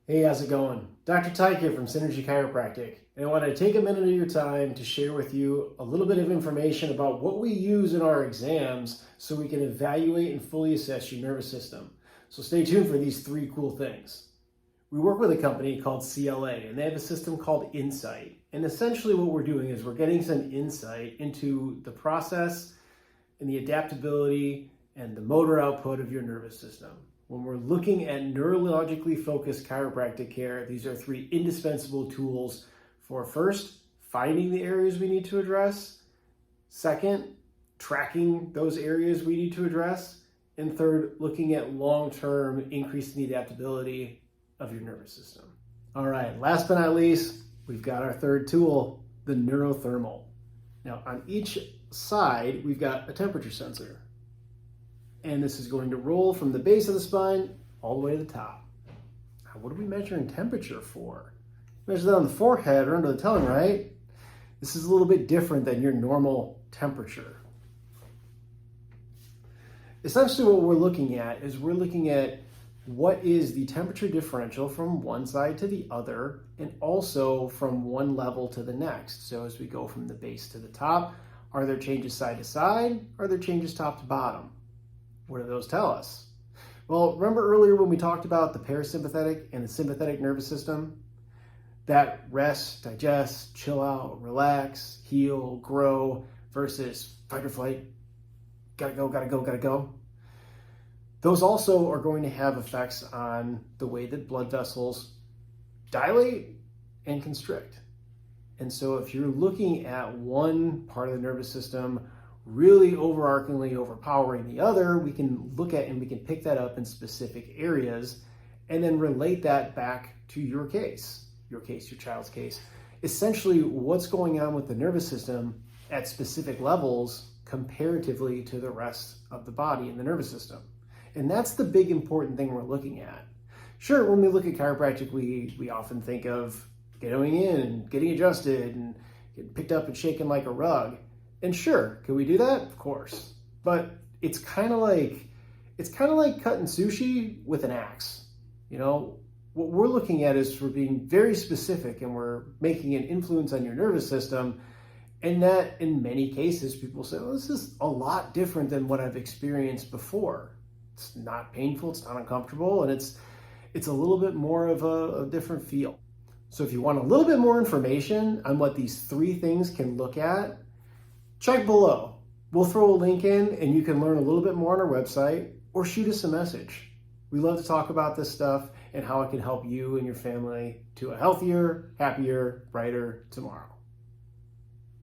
Hey, how's it going? Dr. Tyke here from Synergy Chiropractic, and I want to take a minute of your time to share with you a little bit of information about what we use in our exams so we can evaluate and fully assess your nervous system. So stay tuned for these three cool things. We work with a company called CLA, and they have a system called Insight. And essentially what we're doing is we're getting some insight into the process and the adaptability and the motor output of your nervous system. When we're looking at neurologically focused chiropractic care, these are three indispensable tools for first, finding the areas we need to address, second, tracking those areas we need to address, and third, looking at long-term increasing the adaptability of your nervous system. All right, last but not least, we've got our third tool, the NeuroThermal. Now, on each side, we've got a temperature sensor. And this is going to roll from the base of the spine all the way to the top. Now, what are we measuring temperature for? Measure that on the forehead or under the tongue, right? This is a little bit different than your normal temperature. Essentially what we're looking at is we're looking at what is the temperature differential from one side to the other and also from one level to the next. So as we go from the base to the top, are there changes side to side? Are there changes top to bottom? What do those tell us? Well, remember earlier when we talked about the parasympathetic and the sympathetic nervous system? That rest, digest, chill out, relax, heal, grow versus fight or flight, gotta go, gotta go, gotta go. Those also are going to have effects on the way that blood vessels dilate and constrict. And so if you're looking at one part of the nervous system really overarchingly overpowering the other, we can look at and we can pick that up in specific areas and then relate that back to your case, your child's case. Essentially, what's going on with the nervous system at specific levels comparatively to the rest of the body and the nervous system. And that's the big important thing we're looking at. Sure, when we look at chiropractic, we often think of going in and getting adjusted and getting picked up and shaken like a rug. And sure, can we do that? Of course. But it's kind of like cutting sushi with an axe. You know, what we're looking at is we're being very specific and we're making an influence on your nervous system. And that in many cases, people say, well, this is a lot different than what I've experienced before. It's not painful, it's not uncomfortable, and it's a little bit more of a different feel. So if you want a little bit more information on what these three things can look at, check below. We'll throw a link in and you can learn a little bit more on our website or shoot us a message. We love to talk about this stuff and how it can help you and your family to a healthier, happier, brighter tomorrow.